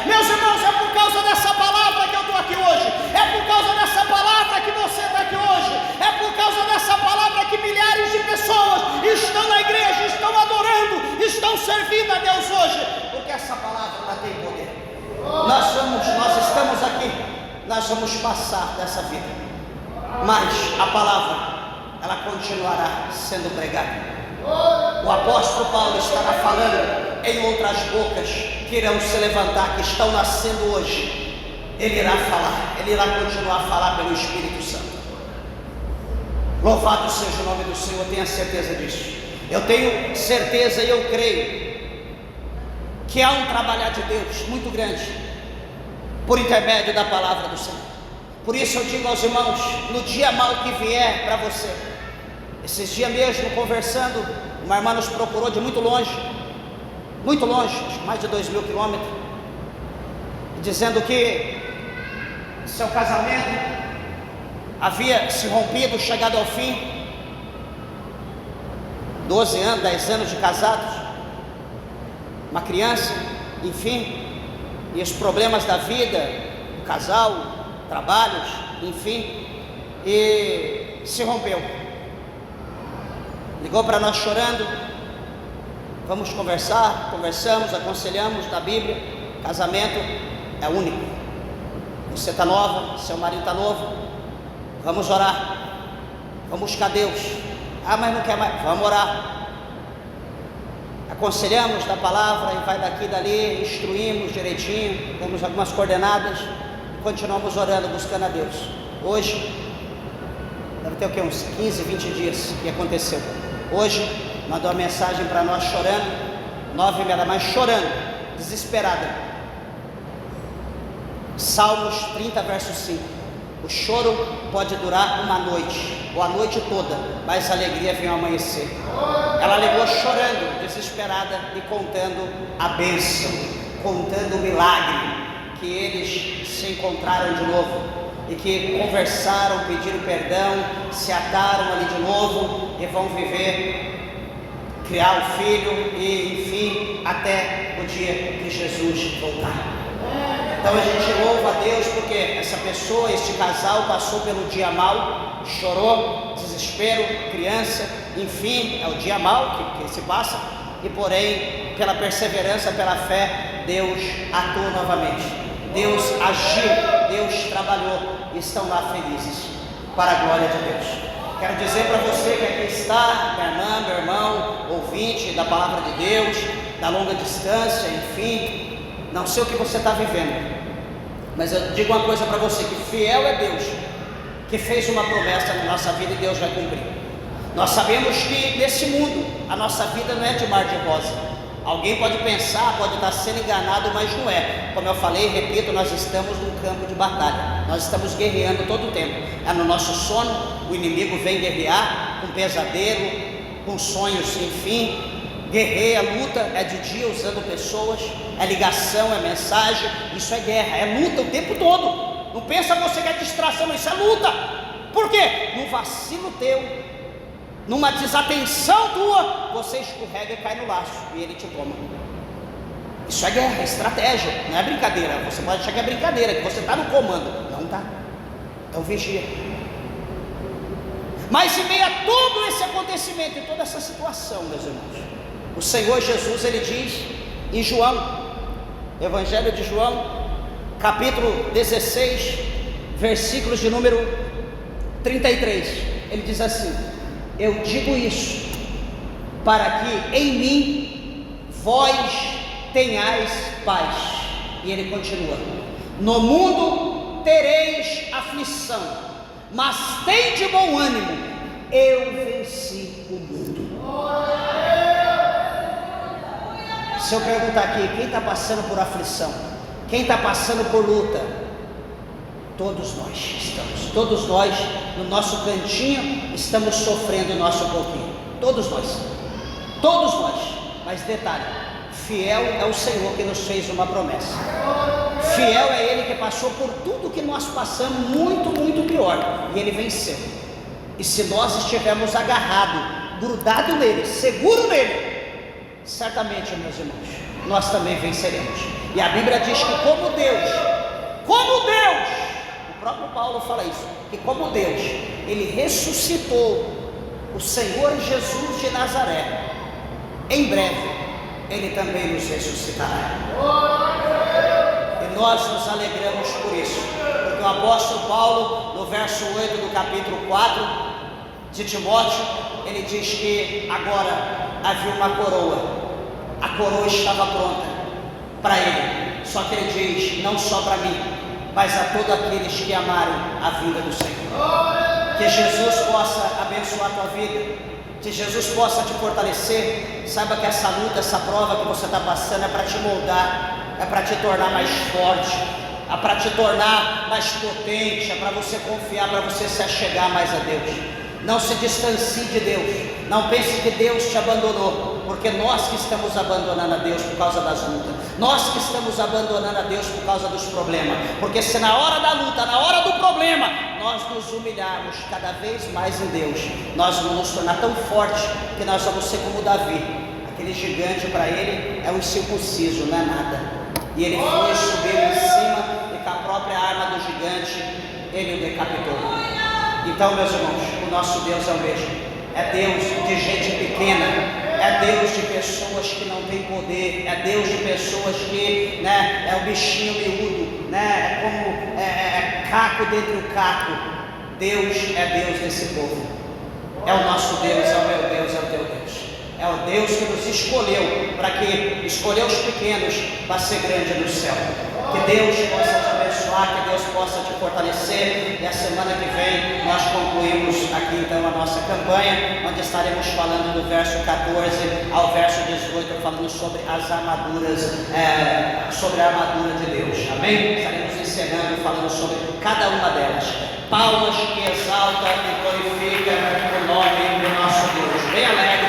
[SPEAKER 1] Meus irmãos, é por causa dessa palavra que eu estou aqui hoje, é por causa dessa palavra que você está aqui hoje, é por causa dessa palavra que milhares de pessoas estão na igreja, estão adorando, estão servindo a Deus hoje, porque essa palavra ela tem poder. Nós estamos aqui, nós vamos passar dessa vida, mas a palavra ela continuará sendo pregada. O apóstolo Paulo estará falando em outras bocas que irão se levantar, que estão nascendo hoje. Ele irá falar, ele irá continuar a falar pelo Espírito Santo. Louvado seja o nome do Senhor, tenha certeza disso. Eu tenho certeza e eu creio que há um trabalhar de Deus muito grande por intermédio da palavra do Senhor. Por isso eu digo aos irmãos, no dia mau que vier para você, esses dias mesmo conversando, uma irmã nos procurou de muito longe, mais de 2.000 quilômetros, dizendo que seu casamento havia se rompido, chegado ao fim, 12 anos, 10 anos de casados, uma criança, enfim, e os problemas da vida, o casal, trabalhos, enfim, e se rompeu. Ligou para nós chorando, vamos conversar, conversamos, aconselhamos na Bíblia, casamento é único. Você está nova, seu marido está novo, vamos orar, vamos buscar Deus. Ah, mas não quer mais, vamos orar. Aconselhamos da palavra e vai daqui e dali, instruímos direitinho, damos algumas coordenadas, continuamos orando, buscando a Deus. Hoje, deve ter o que, uns 15, 20 dias que aconteceu. Hoje, mandou uma mensagem para nós chorando, 9h30 da manhã, chorando, desesperada. Salmos 30, verso 5. O choro pode durar uma noite, ou a noite toda, mas a alegria vem ao amanhecer. Ela ligou chorando, desesperada, e contando a bênção, contando o milagre, que eles se encontraram de novo, e que conversaram, pediram perdão, se ataram ali de novo, e vão viver, criar o filho, e enfim, até o dia que Jesus voltar. Então a gente louva a Deus porque essa pessoa, este casal passou pelo dia mau, chorou, desespero, criança, enfim, é o dia mau que se passa, e porém, pela perseverança, pela fé, Deus atuou novamente, Deus agiu, Deus trabalhou, e estão lá felizes, para a glória de Deus. Quero dizer para você que aqui está, minha irmã, meu irmão, ouvinte da palavra de Deus, da longa distância, enfim, não sei o que você está vivendo, mas eu digo uma coisa para você, que fiel é Deus, que fez uma promessa na nossa vida e Deus vai cumprir. Nós sabemos que nesse mundo, a nossa vida não é de mar de rosa. Alguém pode pensar, pode estar sendo enganado, mas não é. Como eu falei, repito, nós estamos num campo de batalha, nós estamos guerreando todo o tempo. É no nosso sono, o inimigo vem guerrear, com pesadelo, com sonhos, enfim, guerreia, luta, é de dia usando pessoas, é ligação, é mensagem, isso é guerra, é luta o tempo todo. Não pensa você que é distração, isso é luta. Por quê? Num vacilo teu, numa desatenção tua, você escorrega e cai no laço, e ele te toma. Isso é guerra, é estratégia, não é brincadeira. Você pode achar que é brincadeira, que você está no comando, não está. Então vigia. Mas em meio a todo esse acontecimento e toda essa situação, meus irmãos, o Senhor Jesus, ele diz em João, Evangelho de João, capítulo 16, versículos de número 33, ele diz assim: eu digo isso para que em mim vós tenhais paz. E ele continua: no mundo tereis aflição, mas tende bom ânimo, eu venci o mundo. Se eu perguntar aqui, quem está passando por aflição? Quem está passando por luta? Todos nós estamos, todos nós no nosso cantinho estamos sofrendo o nosso pouquinho, todos nós, mas detalhe, fiel é o Senhor que nos fez uma promessa, fiel é Ele que passou por tudo que nós passamos, muito, muito pior, e Ele venceu. E se nós estivermos agarrados, grudados nele, seguro nele, certamente, meus irmãos, nós também venceremos. E a Bíblia diz que como Deus, o próprio Paulo fala isso, que como Deus, Ele ressuscitou o Senhor Jesus de Nazaré, em breve, Ele também nos ressuscitará. E nós nos alegramos por isso, porque o apóstolo Paulo, no verso 8 do capítulo 4 de Timóteo, ele diz que agora havia uma coroa, a coroa estava pronta para ele, só que ele diz, não só para mim, mas a todos aqueles que amarem a vinda do Senhor. Que Jesus possa abençoar a tua vida, Que Jesus possa te fortalecer. Saiba que essa luta, essa prova que você está passando é para te moldar, é para te tornar mais forte, é para te tornar mais potente, é para você confiar, para você se achegar mais a Deus. Não se distancie de Deus. Não pense que Deus te abandonou, porque nós que estamos abandonando a Deus por causa das lutas, nós que estamos abandonando a Deus por causa dos problemas. Porque se na hora da luta, na hora do problema, nós nos humilharmos cada vez mais em Deus, nós vamos nos tornar tão fortes que nós vamos ser como Davi. Aquele gigante para ele é um incircunciso, não é nada. E ele foi, subiu em cima e com a própria arma do gigante ele o decapitou. Então, meus irmãos, o nosso Deus é o mesmo. É Deus de gente pequena, é Deus de pessoas que não têm poder, é Deus de pessoas que, é o bichinho miúdo, é como caco dentro do caco. Deus é Deus desse povo. É o nosso Deus, é o meu Deus, é o teu Deus. É o Deus que nos escolheu, para que escolheu os pequenos para ser grande no céu. Que Deus possa te abençoar, que Deus possa te fortalecer. E a semana que vem nós concluímos aqui então a nossa campanha, onde estaremos falando do verso 14 ao verso 18, falando sobre as armaduras, sobre a armadura de Deus. Amém? Estaremos encerrando falando sobre cada uma delas. Palmas que exalta e glorifica o nome do nosso Deus. Bem alegre.